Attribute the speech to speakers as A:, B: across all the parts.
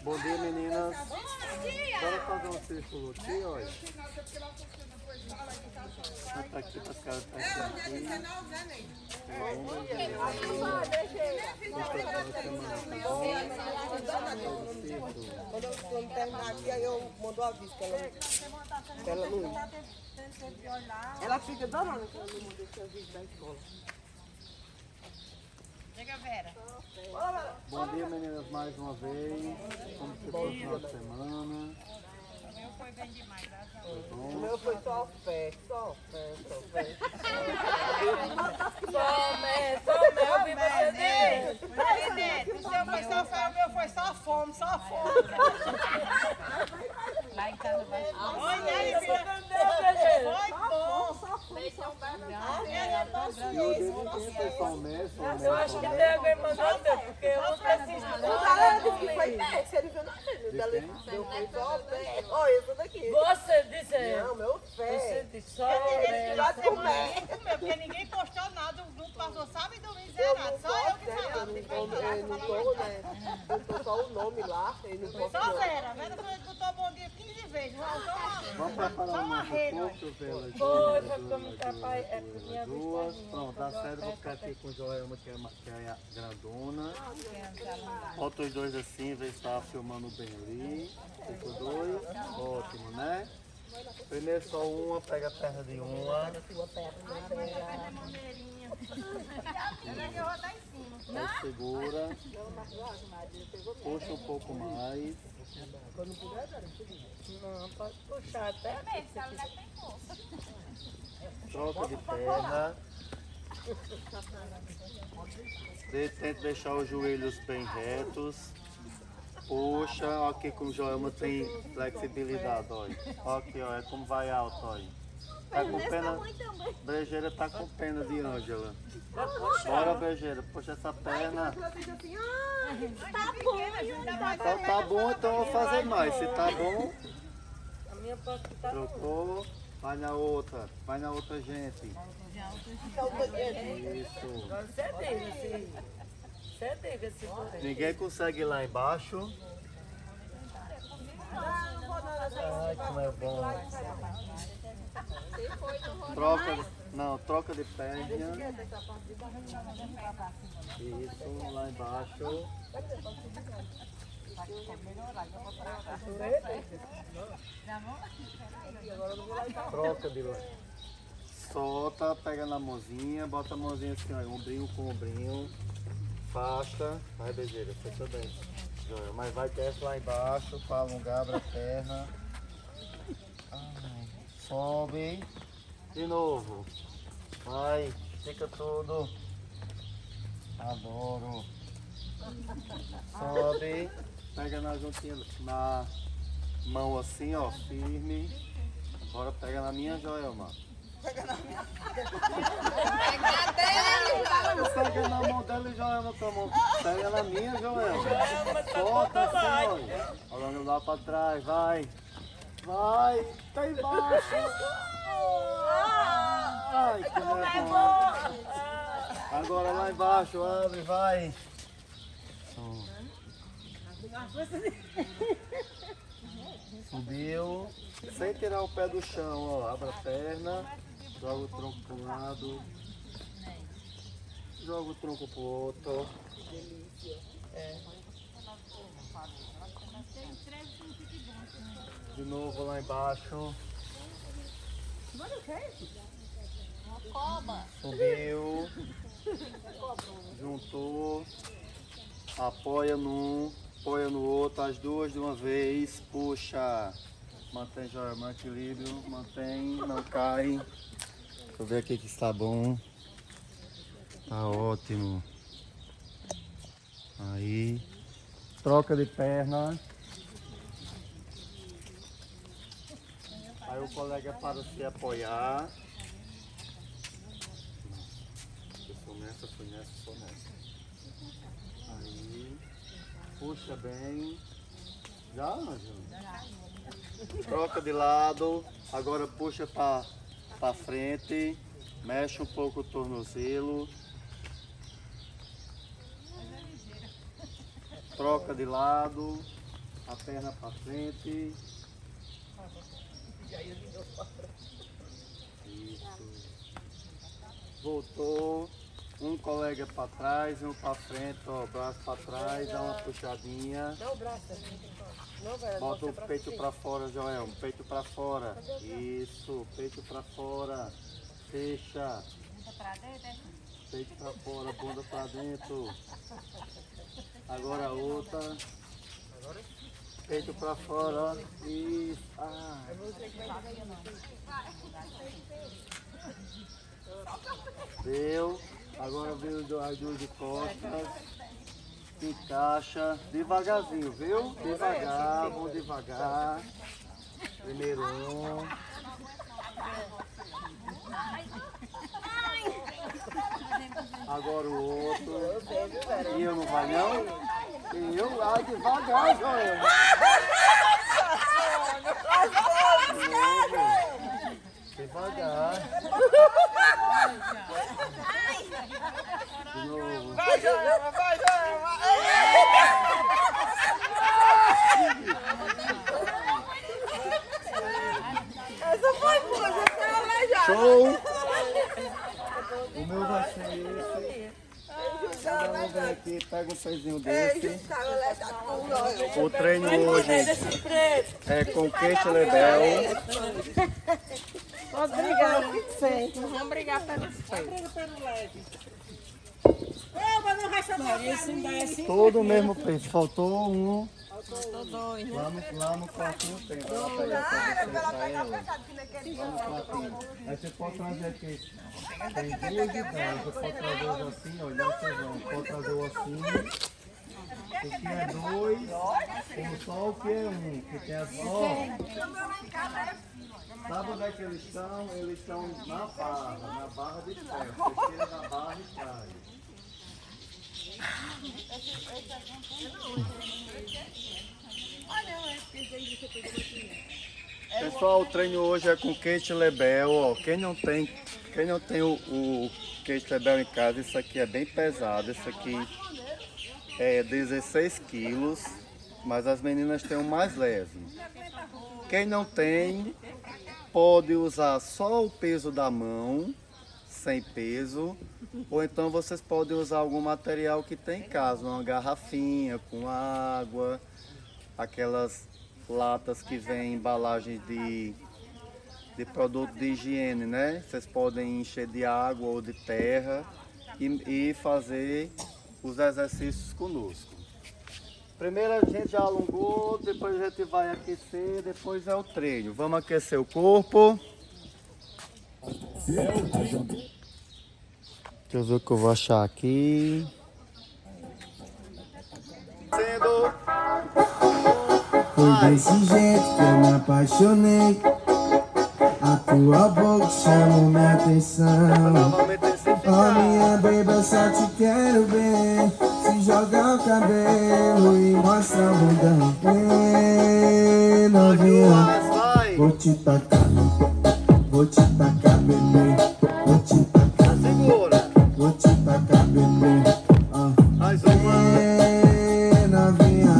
A: Bom dia, meninas. Bora fazer um círculo aqui, olha. Tá aqui para as caras tá aqui.
B: Quando terminar aqui, aí eu mando o aviso que ela não ia. Ela fica danada que ela não manda esse aviso da escola.
C: Chega, Vera.
A: Bom dia, meninas, mais uma vez. Como se fosse final de semana.
C: O meu foi bem demais, graças a Deus.
B: O meu foi só fé, só fé, só fé.
C: Eu vi você dizer. O seu foi só fé, o meu foi só fome, só fome. Lá em casa vai ser. Olha aí, filha. Foi bom.
A: E o dia de quem foi só o mês?
D: Eu acho que tem alguém mandando, porque eu não preciso.
B: O galera disse que foi fé, você não viu nada. Meu foi só fé. Olha isso daqui.
D: Você disse.
B: Não, meu fé.
D: Você disse só.
C: Porque ninguém postou nada, o grupo passou sábado e domingo zerado. Só eu que falava.
B: Eu tô só o nome lá, ele não postou.
C: Só zero. A Vera botou bom dia 15 vezes.
A: Vamos preparar o nosso corpo, velas.
D: Foi como papai. É minha
A: Duas. Pronto, dá certo. Vou ficar aqui com o Joelma, que é a grandona. Bota os dois assim, vê se tá filmando bem ali. Ficou dois. Ótimo, né? Primeiro só uma, pega a perna de uma. Aí segura. Puxa um pouco mais.
D: Não, pode puxar até.
A: Troca de perna. Tenta deixar os joelhos bem retos. Puxa, ó, aqui como o Joelma tem flexibilidade, olha. Ó aqui, ó, é como vai alto, olha. Tá com pena. Brejeira tá com pena de Ângela. Bora, Brejeira, puxa essa perna. Então tá bom, então eu vou fazer mais. Se tá bom,
D: A minha pode ficar.
A: trocou. Vai na outra gente. Isso.
D: Você diga, sim. Você diga, se for.
A: Ninguém consegue ir lá embaixo. Ai, como é bom. Troca de perna. Isso, lá embaixo. Troca de lá. Solta, pega na mãozinha, bota a mãozinha assim, ó, ombrinho com ombrinho. Afasta. Vai, Bejeira, fecha bem. Joia, mas vai desce lá embaixo para alongar a perna. Ai, sobe. De novo. Vai, estica tudo. Adoro. Sobe. Pega na juntinha, na mão assim, ó, firme. Agora pega na minha, Joelma. Pega na mão dela e Joelma com a mão. Pega na minha, Joelma. Solta assim, olha. Olhando lá pra trás, vai. Vai, tá embaixo. Ai, como é bom. Agora lá embaixo, abre, vai. Subiu. Sem tirar o pé do chão, ó. Abre a perna. Joga o tronco para um lado. Joga o tronco pro outro. De novo lá embaixo. Subiu. Juntou. Apoia num, apoia no outro, as duas de uma vez. Puxa. Mantém, Joelma, equilíbrio. Mantém, não cai. Deixa eu ver aqui que está bom. Tá ótimo. Aí. Troca de perna. Aí o colega para se apoiar. Eu sou nessa, sou nessa. Aí. Puxa bem. Já, Ângela? Troca de lado. Agora puxa para frente. Mexe um pouco o tornozelo. Troca de lado. A perna para frente. Isso. Voltou. Um colega para trás e um para frente, ó, braço para trás, dá uma puxadinha.
B: Não, o braço. Não, velho.
A: Bota o peito para fora, Joel. Peito para fora. Isso, peito para fora. Fecha. Peito para fora, bunda para dentro. Agora a outra. Peito para fora, ó. Isso. Ah. Deu. Agora veio as duas de costas. Encaixa. Devagarzinho, viu? Devagar, vamos devagar. Primeiro um. Agora o outro. E eu não vai não? E eu lá devagar, Joel. Devagar. De novo.
C: Vai, Joelma, vai, Joelma.
B: Essa foi boa, já foi aleijada.
A: Show! O meu vai ser esse. Vamos ver aqui, pega um pezinho desse. O treino hoje é com Kate Lebel.
B: Pode brigar, sempre.
C: Vamos brigar pelo leve.
A: Todo o mesmo peso. Faltou um.
C: Faltou dois, né?
A: Lá no quartinho tem. Bota aí, ó, pra você, pra ela. Lá no quartinho. Aí você pode trazer aqui. Tem duas de 10. Você pode trazer os ossinhos, olha, vocês vão. Pode trazer o ossinho. O que é 2, ou só o que é 1. Que tem as ó. Sabe onde é que eles estão? Eles estão na barra de ferro. Você tira na barra e traz. Pessoal, o treino hoje é com Kate Lebel. Ó. Quem não tem o Kate Lebel em casa, isso aqui é bem pesado. Isso aqui é 16 quilos, mas as meninas têm o mais leve. Quem não tem, pode usar só o peso da mão, sem peso, ou então vocês podem usar algum material que tem em casa, uma garrafinha com água, aquelas latas que vêm em embalagem de produto de higiene, né? Vocês podem encher de água ou de terra e fazer os exercícios conosco. Primeiro a gente já alongou, depois a gente vai aquecer, depois é o treino. Vamos aquecer o corpo. Deixa eu ver o que eu vou achar aqui.
E: Foi desse jeito que eu me apaixonei. A tua boca chamou minha atenção. Oh minha baby, eu só te quero ver. Se jogar o cabelo e mostra o bundão. Ei, novinha, vou te tacar, bebê. Vou te tacar, vou te tacar, bebê.
A: Mais uma.
E: Ei, novinha,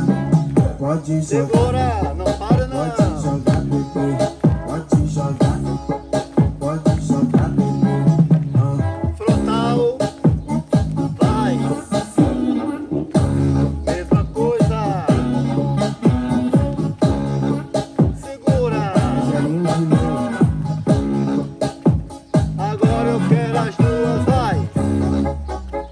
E: pode jogar.
A: Segura, não para não.
E: Pode jogar, bebê. Pode jogar, bebê.
A: Frontal. Vai. Mesma coisa. Segura. Agora eu quero as duas, vai.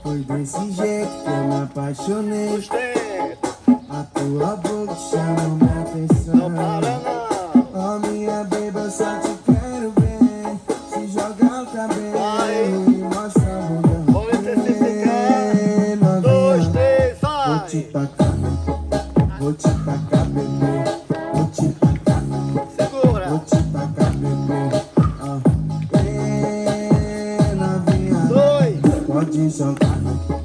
E: Foi desse jeito que eu me apaixonei.
A: Sustenta.
E: A tua boca chamou minha atenção.
A: Não para não.
E: Oh minha baby, eu só te quero ver. Se jogar o cabelo e mostra o bundão.
A: Vou intensificar.
E: Ei,
A: 2,
E: novinha,
A: 3,
E: vou te
A: vai.
E: tacar, bebê. Vou te tacar,
A: Segura.
E: vou te tacar, bebê. Ei, novinha,
A: 2,
E: pode jogar,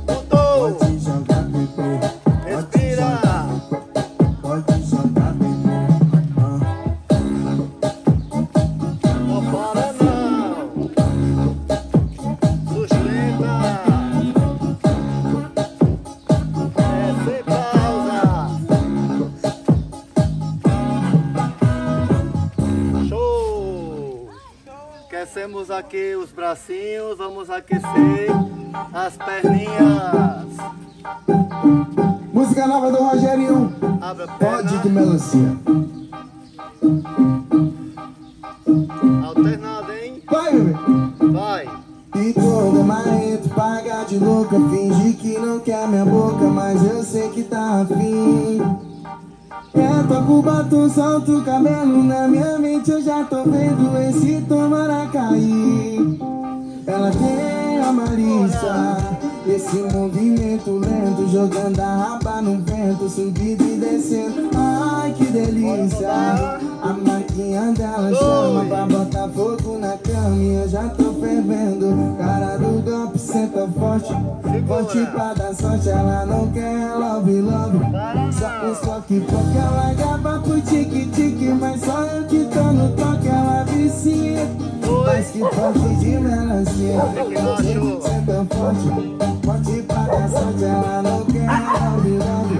A: voltou.
E: pode jogar, bebê.
A: Respira.
E: Pode jogar, bebê.
A: Não para não. Aquecemos aqui os bracinhos, vamos aquecer as perninhas.
E: Música nova do Rogerinho.
A: Abre a perna.
E: Pode de melancia.
A: Alternada, hein?
E: Vai, bebê.
A: Vai.
E: E toda marreta, paga de louca. Finge que não quer minha boca, mas eu sei que tá afim. Toca o batom, solta o cabelo. Na minha mente eu já tô vendo esse tomara cair. Ela tem a malícia, esse movimento lento, jogando a raba no vento, subindo e descendo. Ai, que delícia. A maquinha dela chama pra botar fogo na cama e eu já tô fervendo. Cara do golpe senta forte, forte pra dar sorte. Ela não quer love, love, só um toque porque ela gaba pro tique-tique, mas só eu que tô no toque, ela vicia. Mas que forte de melancia, senta forte, forte pra dar sorte. Ela não quer love, love,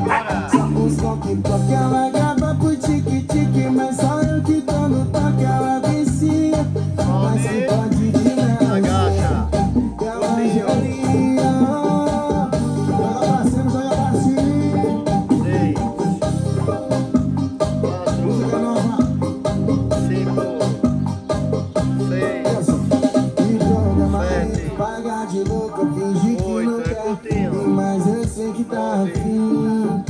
E: só um toque porque ela gaba pro tique-tique, mas só eu que tô no toque, ela vicia. Mas que forte de melancia, que ela geria. Joga pra cima, joga pra cima.
A: 3, 4,
E: Música nova.
A: 5, 6,
E: E toda mais pagar de louca, fingir que não quer, mas eu sei que tá afim.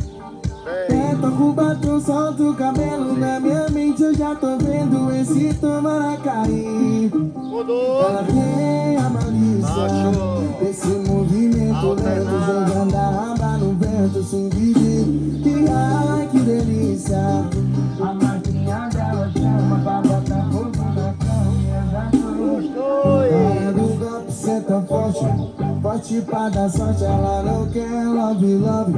A: 10,
E: Toca o batom, solta o cabelo. Na minha mente eu já tô vendo esse tomara cair.
A: mudou.
E: Ela tem a malícia, esse movimento lento, jogando a raba no vento, sem dividir. E ai, que delícia. A maquinha dela chama pra botar fogo na cama e eu já tô. Cara do golpe senta forte, forte pra dar sorte. Ela não quer love, love,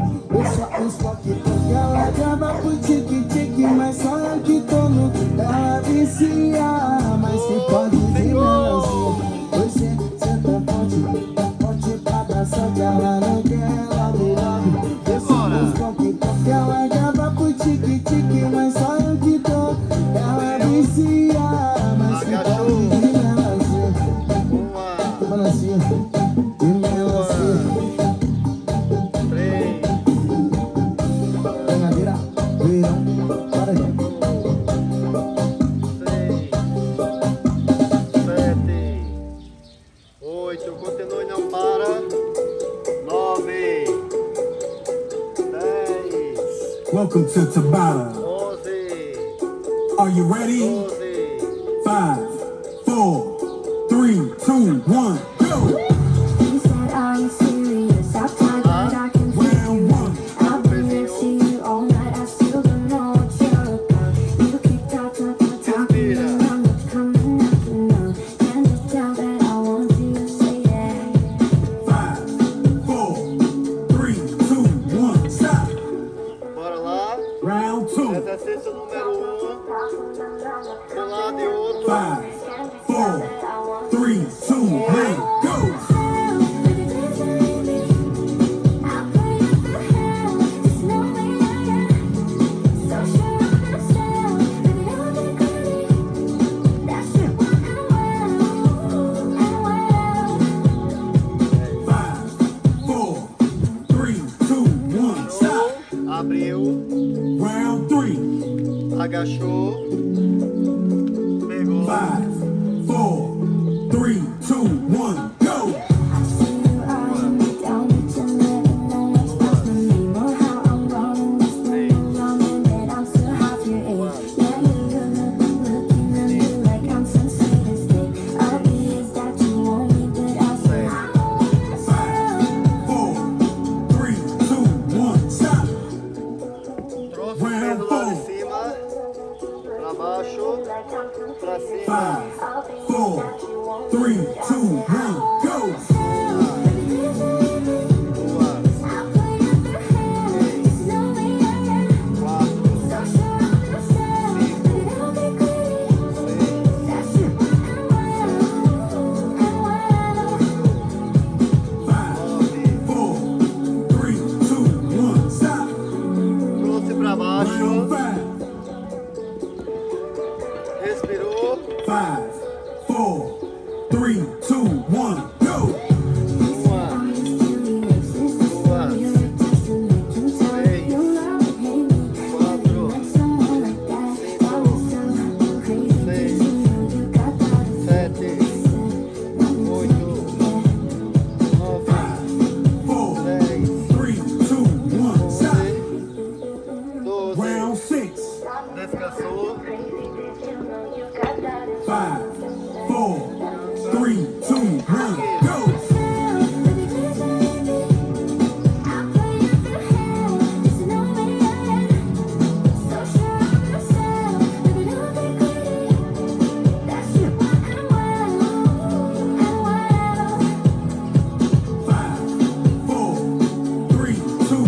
E: só os toques porque ela acaba pro tique-tique, mas só eu que tô no. Ela vicia, mas se pode de melancia. Você senta forte, forte pra dar sorte. Ela não quer love, love, só os toques porque ela acaba pro tique-tique, mas só eu que tô. Ela vicia, mas se pode de melancia. Melancia, de melancia.
A: 3,
E: Pegadeira, verão, para aí.
A: 6, 7, 8, continue, não para. 9, 10,
E: Welcome to Tabata.
A: 11,
E: Are you ready?
A: 12,
E: 5, 4, 3, 2, 1, go!
F: You said, are you serious? I've tried, but I can feel
E: Round one.
F: I've been next to you all night. I still don't know what you're about. You keep talking, and I'm not coming after now. Can't you tell that I want you to say yeah?
E: 5, 4, 3, 2, 1, stop!
A: bora lá.
E: Round 2.
A: Exercício número 1, um lado e outro.
E: 5, 4, 3, 2, 1, go!
A: Abriu,
E: Round 3.
A: agachou, pegou.
E: 5, 4, 3, 2, 1, go!
A: Trouxe o dedo lá de cima, pra baixo, pra cima.
E: 5, 4, 3, 2, 1, one, go.
A: Descansou.
E: 5, 4, 3, 2, 1, go.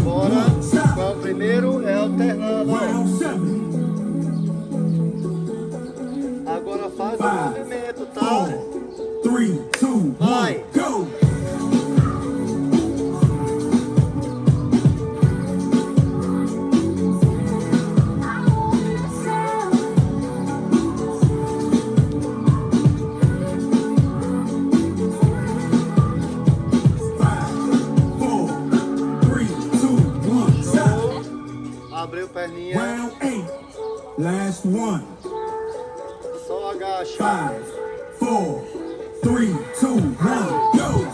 A: Bora. Qual o primeiro? É alternado.
E: Round 7.
A: Agora faz o
E: 5,
A: movimento, tá?
E: 4, 3, 2, 1,
A: Vai.
E: go.
A: Abriu perninha.
E: Round 8. Last one.
A: Só agacha.
E: 5, 4, 3, 2, 1, go.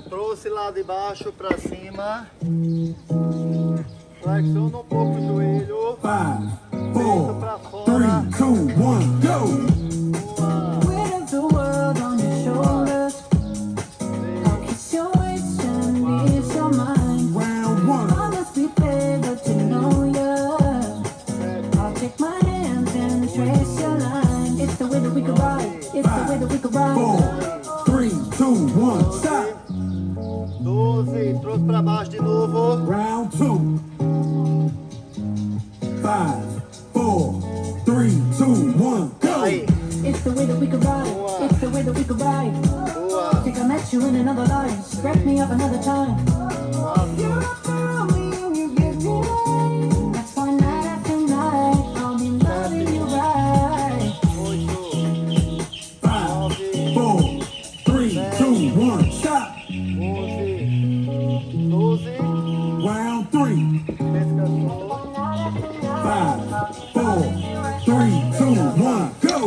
A: Trouxe lá de baixo pra cima. Flexiona um pouco o joelho.
E: 5, 4, 3, 2, 1, go.
F: Weight of the world on your shoulders. I'll kiss your waist and ease your mind.
E: Round 1.
F: Promise me, babe, but you know you. I'll take my hands and trace your line. It's the way that we can ride. It's the way that we can ride.
E: 4, 3, 2, 1, stop.
A: 12, trouxe pra baixo de novo.
E: Round 2. 5, 4, 3, 2, 1, go.
A: Aí.
F: It's the way that we can ride. It's the way that we can ride.
A: Boa.
F: Think I met you in another life. Scrape me up another time. You found me and you give me life. That's why night after night I'll be loving you right.
E: 5, 4, 3, 2, 1, stop.
A: 11, 12.
E: Round 3.
A: Descansou.
E: 5, 4, 3, 2, 1, go.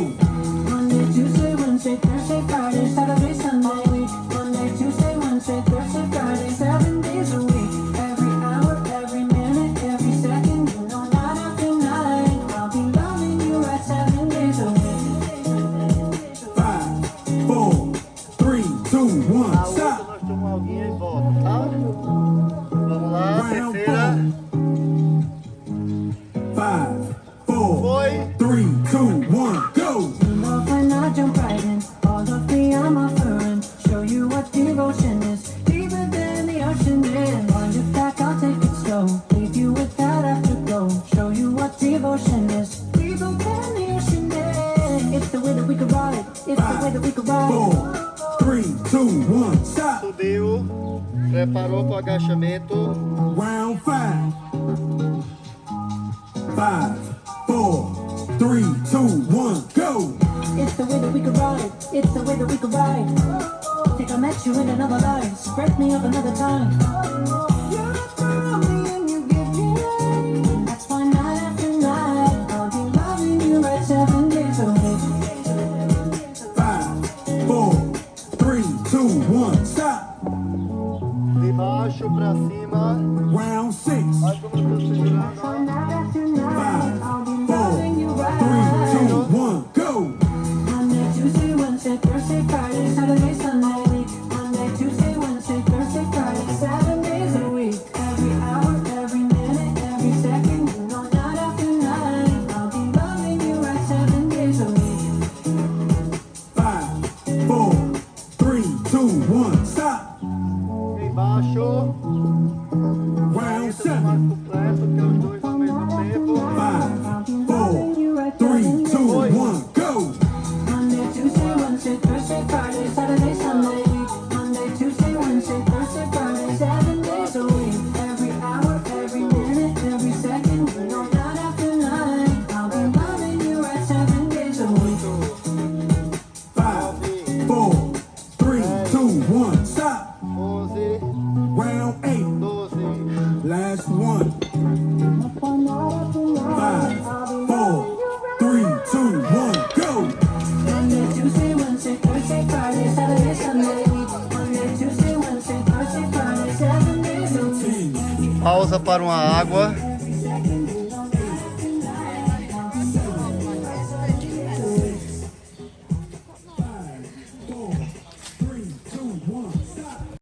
F: Monday, Tuesday, Wednesday, Thursday, Friday, Saturday, Sunday. Monday, Tuesday, Wednesday, Thursday, Friday, 7 days a week. Every hour, every minute, every second. You know, night after night I'll be loving you right 7 days a week.
E: 5, 4, 3, 2, 1,
A: A outra
E: stop.
A: nós tomamos alguinha e volta, tá? Vamos lá,
E: Round
A: terceira.
E: 5, 4,
A: Foi.
E: 3, 2, 1, go.
F: Love when I jump right in, all of me I'm offering. Show you what devotion is, deeper than the ocean is. On your back I'll take it slow, leave you with that afterglow. Show you what devotion is, deeper than the ocean is. It's the way that we can ride, it's the way that we can
E: 4,
F: ride.
E: 3, 2, 1, stop.
A: Subiu. Preparou pro agachamento.
E: Round 5. 5, 4, 3, 2, 1, go.
F: It's the way that we can ride, it's the way that we can ride. Think I met you in another life, scrape me up another time. You found me and you give me life. That's why night after night I'll be loving you right 7 days a week.
E: 5, 4, 3, 2, 1, stop.
A: De baixo pra cima.
E: Round 6.
A: Olha como eu tô segurando. ó.
F: Night after night I'll be
E: 4,
F: loving you
E: 3,
F: right.
E: 2, 1, go.
F: Monday, Tuesday, Wednesday, Thursday, Friday, Saturday.
A: para uma água